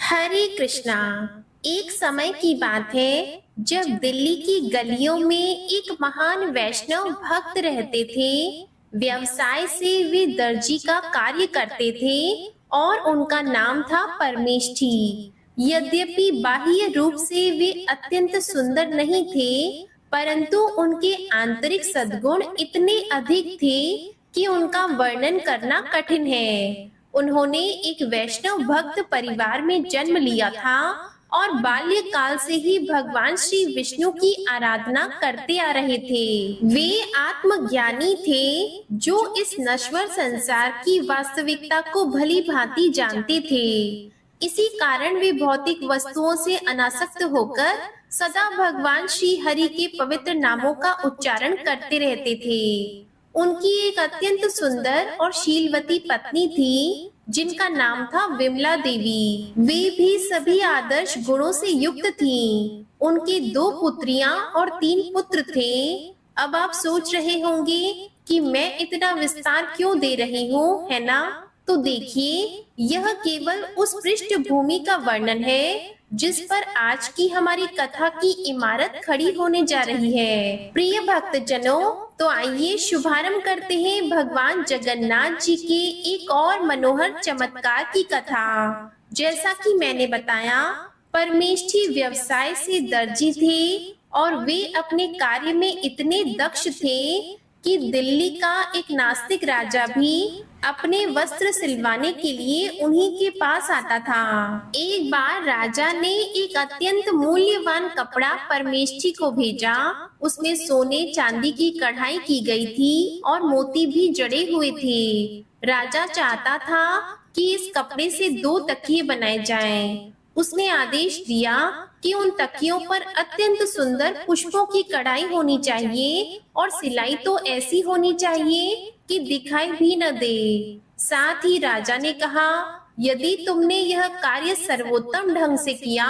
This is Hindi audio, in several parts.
हरे कृष्णा। एक समय की बात है जब दिल्ली की गलियों में एक महान वैष्णव भक्त रहते थे। व्यवसाय से वे दर्जी का कार्य करते थे और उनका नाम था परमेष्ठी। यद्यपि बाह्य रूप से वे अत्यंत सुंदर नहीं थे, परंतु उनके आंतरिक सद्गुण इतने अधिक थे कि उनका वर्णन करना कठिन है। उन्होंने एक वैष्णव भक्त परिवार में जन्म लिया था और बाल्यकाल से ही भगवान श्री विष्णु की आराधना करते आ रहे थे। वे आत्मज्ञानी थे जो इस नश्वर संसार की वास्तविकता को भली भांति जानते थे। इसी कारण वे भौतिक वस्तुओं से अनासक्त होकर सदा भगवान श्री हरि के पवित्र नामों का उच्चारण करते रहते थे। उनकी एक अत्यंत सुंदर और शीलवती पत्नी थी जिनका नाम था विमला देवी। वे भी सभी आदर्श गुणों से युक्त थीं। उनकी 2 पुत्रियां और 3 पुत्र थे। अब आप सोच रहे होंगे कि मैं इतना विस्तार क्यों दे रही हूँ, है ना? तो देखिए, यह केवल उस पृष्ठभूमि का वर्णन है जिस पर आज की हमारी कथा की इमारत खड़ी होने जा रही है। प्रिय भक्तजनों, तो आइए शुभारंभ करते हैं भगवान जगन्नाथ जी के एक और मनोहर चमत्कार की कथा। जैसा कि मैंने बताया, परमेष्ठी व्यवसाय से दर्जी थे और वे अपने कार्य में इतने दक्ष थे कि दिल्ली का एक नास्तिक राजा भी अपने वस्त्र सिलवाने के लिए उन्हीं के पास आता था। एक बार राजा ने एक अत्यंत मूल्यवान कपड़ा परमेष्ठी को भेजा। उसमें सोने चांदी की कढ़ाई की गई थी और मोती भी जड़े हुए थे। राजा चाहता था कि इस कपड़े से 2 तकिए बनाए जाएं। उसने आदेश दिया कि उन तकियों पर अत्यंत सुंदर पुष्पों की कढ़ाई होनी चाहिए और सिलाई तो ऐसी होनी चाहिए कि दिखाई भी न दे। साथ ही राजा ने कहा, यदि तुमने यह कार्य सर्वोत्तम ढंग से किया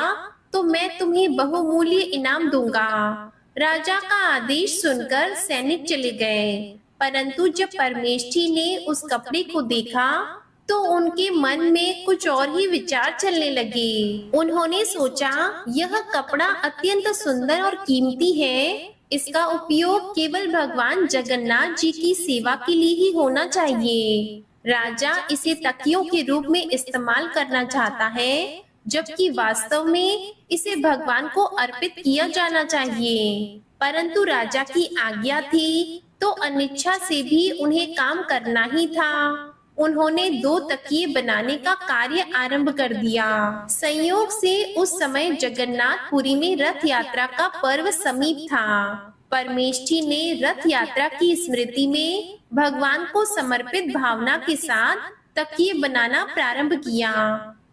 तो मैं तुम्हें बहुमूल्य इनाम दूंगा। राजा का आदेश सुनकर सैनिक चले गए, परंतु जब परमेष्ठी ने उस कपड़े को देखा तो उनके मन में कुछ और ही विचार चलने लगे। उन्होंने सोचा, यह कपड़ा अत्यंत सुंदर और कीमती है। इसका उपयोग केवल भगवान जगन्नाथ जी की सेवा के लिए ही होना चाहिए। राजा इसे तकियों के रूप में इस्तेमाल करना चाहता है, जबकि वास्तव में इसे भगवान को अर्पित किया जाना चाहिए। परंतु राजा की आज्ञा थी तो अनिच्छा से भी उन्हें काम करना ही था। उन्होंने 2 तकिए बनाने का कार्य आरंभ कर दिया। संयोग से उस समय जगन्नाथपुरी में रथ यात्रा का पर्व समीप था। परमेष्ठी ने रथ यात्रा की स्मृति में भगवान को समर्पित भावना के साथ तकिए बनाना प्रारंभ किया।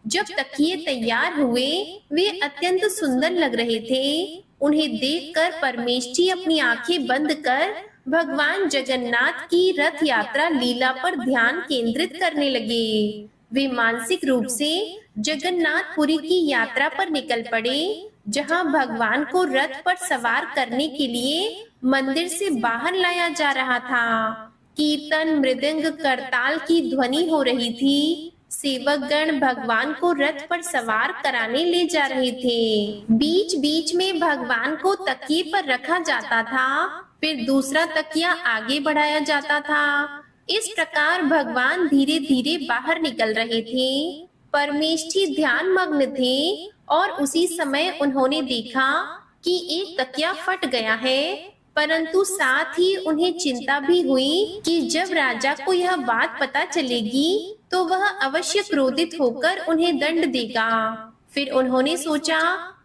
जब तकिए तैयार हुए, वे अत्यंत सुंदर लग रहे थे। उन्हें देखकर परमेष्ठी अपनी आंखें बंद कर भगवान जगन्नाथ की रथ यात्रा लीला पर ध्यान केंद्रित करने लगे। वे मानसिक रूप से जगन्नाथपुरी की यात्रा पर निकल पड़े, जहां भगवान को रथ पर सवार करने के लिए मंदिर से बाहर लाया जा रहा था। कीर्तन, मृदंग, करताल की ध्वनि हो रही थी। सेवक गण भगवान को रथ पर सवार कराने ले जा रहे थे। बीच बीच में भगवान को तकिए पर रखा जाता था, फिर दूसरा तकिया आगे बढ़ाया जाता था। इस प्रकार भगवान धीरे धीरे बाहर निकल रहे थे। परमेष्ठी ध्यान मग्न थे और उसी समय उन्होंने देखा कि एक तकिया फट गया है, परंतु साथ ही उन्हें चिंता भी हुई कि जब राजा को यह बात पता चलेगी तो वह अवश्य क्रोधित होकर उन्हें दंड देगा। फिर उन्होंने सोचा,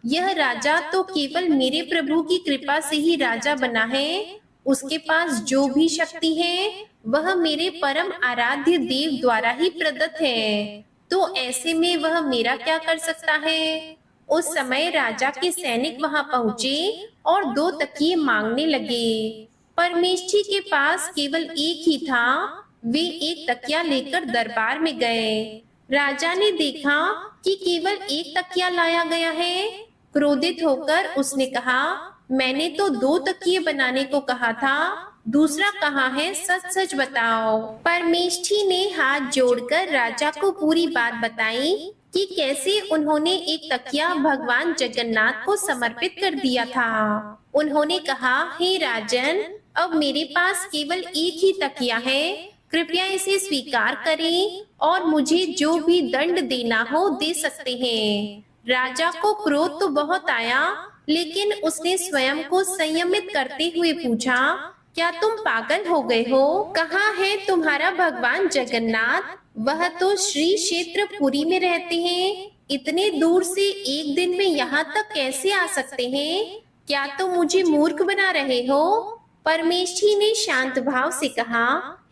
यह राजा तो केवल मेरे प्रभु की कृपा से ही राजा बना है। उसके पास जो भी शक्ति है वह मेरे परम आराध्य देव द्वारा ही प्रदत्त है, तो ऐसे में वह मेरा क्या कर सकता है। उस समय राजा के सैनिक वहां पहुंचे और 2 तकिए मांगने लगे। परमेष्ठी के पास केवल एक ही था। वे एक तकिया लेकर दरबार में गए। राजा ने देखा कि केवल एक तकिया लाया गया है। क्रोधित होकर उसने कहा, मैंने तो 2 तकिए बनाने को कहा था, दूसरा कहाँ है, सच सच बताओ। परमेष्ठी ने हाथ जोड़कर राजा को पूरी बात बताई कि कैसे उन्होंने एक तकिया भगवान जगन्नाथ को समर्पित कर दिया था। उन्होंने कहा, हे राजन, अब मेरे पास केवल एक ही तकिया है, कृपया इसे स्वीकार करें और मुझे जो भी दंड देना हो दे सकते हैं। राजा को क्रोध तो बहुत आया, लेकिन उसने स्वयं को संयमित करते हुए पूछा, क्या तुम पागल हो गए हो? कहाँ है तुम्हारा भगवान जगन्नाथ? वह तो श्री क्षेत्र पुरी में रहते हैं। इतने दूर से एक दिन में यहाँ तक कैसे आ सकते हैं? क्या तुम मुझे मूर्ख बना रहे हो? परमेष्ठी ने शांत भाव से कहा,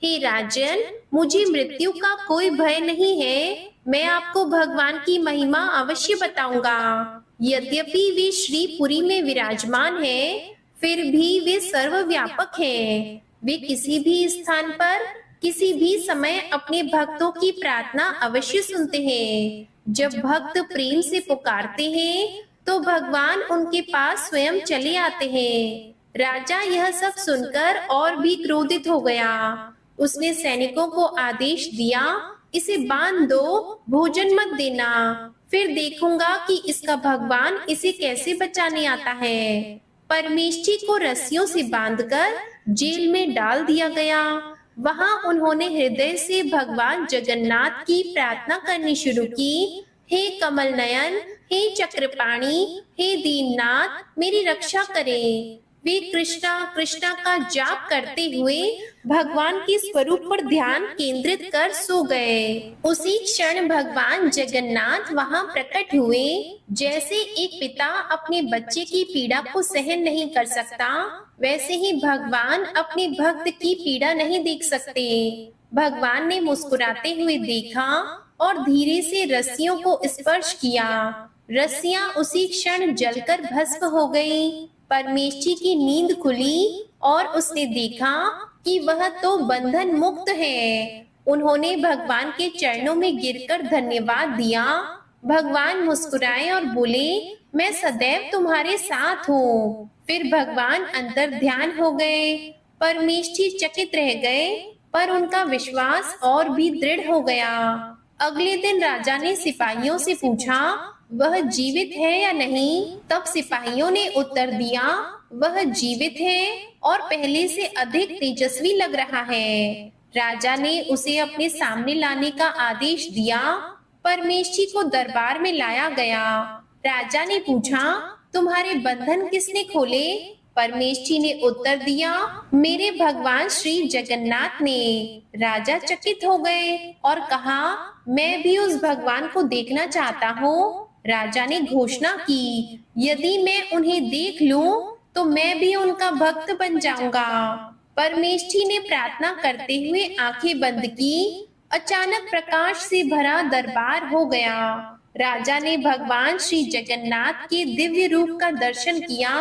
हे राजन, मुझे मृत्यु का कोई भय नहीं है। मैं आपको भगवान की महिमा अवश्य बताऊंगा। यद्यपि वे श्रीपुरी में विराजमान हैं, फिर भी वे सर्वव्यापक हैं। वे किसी भी स्थान पर किसी भी समय अपने भक्तों की प्रार्थना अवश्य सुनते हैं। जब भक्त प्रेम से पुकारते हैं, तो भगवान उनके पास स्वयं चले आते हैं। राजा यह सब सुनकर और भी क्रोधित हो गया। उसने सैनिकों को आदेश दिया, इसे बांध दो, भोजन मत देना, फिर देखूंगा कि इसका भगवान इसे कैसे बचाने आता है। परमेष्ठी को रस्सियों से बांधकर जेल में डाल दिया गया। वहां उन्होंने हृदय से भगवान जगन्नाथ की प्रार्थना करनी शुरू की। हे कमल नयन, हे चक्रपाणी, हे दीननाथ, मेरी रक्षा करें। वे कृष्णा कृष्णा का जाप करते हुए भगवान के स्वरूप पर ध्यान केंद्रित कर सो गए। उसी क्षण भगवान जगन्नाथ वहां प्रकट हुए। जैसे एक पिता अपने बच्चे की पीड़ा को सहन नहीं कर सकता, वैसे ही भगवान अपने भक्त की पीड़ा नहीं देख सकते। भगवान ने मुस्कुराते हुए देखा और धीरे से रस्सियों को स्पर्श किया। रस्सियां उसी क्षण जलकर भस्म हो गईं। परमेष्ठी की नींद खुली और उसने देखा कि वह तो बंधन मुक्त है। उन्होंने भगवान के चरणों में गिरकर धन्यवाद दिया। भगवान मुस्कुराए और बोले, मैं सदैव तुम्हारे साथ हूँ। फिर भगवान अंतर ध्यान हो गए। परमेष्ठी चकित रह गए, पर उनका विश्वास और भी दृढ़ हो गया। अगले दिन राजा ने सिपाहियों से पूछा, वह जीवित है या नहीं? तब सिपाहियों ने उत्तर दिया, वह जीवित है और पहले से अधिक तेजस्वी लग रहा है। राजा ने उसे अपने सामने लाने का आदेश दिया। परमेष्ठी को दरबार में लाया गया। राजा ने पूछा, तुम्हारे बंधन किसने खोले? परमेष्ठी ने उत्तर दिया, मेरे भगवान श्री जगन्नाथ ने। राजा चकित हो गए और कहा, मैं भी उस भगवान को देखना चाहता हूँ। राजा ने घोषणा की, यदि मैं उन्हें देख लूं, तो मैं भी उनका भक्त बन जाऊंगा। परमेष्ठी ने प्रार्थना करते हुए आंखें बंद की। अचानक प्रकाश से भरा दरबार हो गया। राजा ने भगवान श्री जगन्नाथ के दिव्य रूप का दर्शन किया।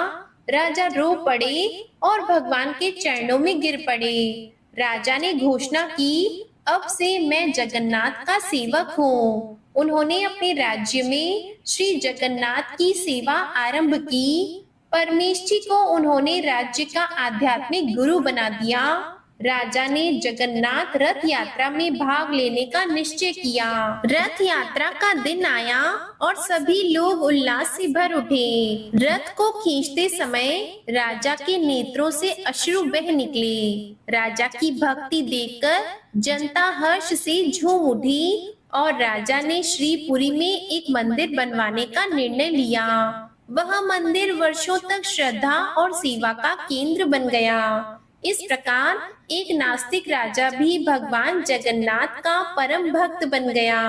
राजा रो पड़े और भगवान के चरणों में गिर पड़े। राजा ने घोषणा की, अब से मैं जगन्नाथ का सेवक हूँ। उन्होंने अपने राज्य में श्री जगन्नाथ की सेवा आरंभ की। परमेष्ठी को उन्होंने राज्य का आध्यात्मिक गुरु बना दिया। राजा ने जगन्नाथ रथ यात्रा में भाग लेने का निश्चय किया। रथ यात्रा का दिन आया और सभी लोग उल्लास से भर उठे। रथ को खींचते समय राजा के नेत्रों से अश्रु बह निकले। राजा की भक्ति देखकर जनता हर्ष से झूम उठी और राजा ने श्रीपुरी में एक मंदिर बनवाने का निर्णय लिया। वह मंदिर वर्षों तक श्रद्धा और सेवा का केंद्र बन गया। इस प्रकार एक नास्तिक राजा भी भगवान जगन्नाथ का परम भक्त बन गया।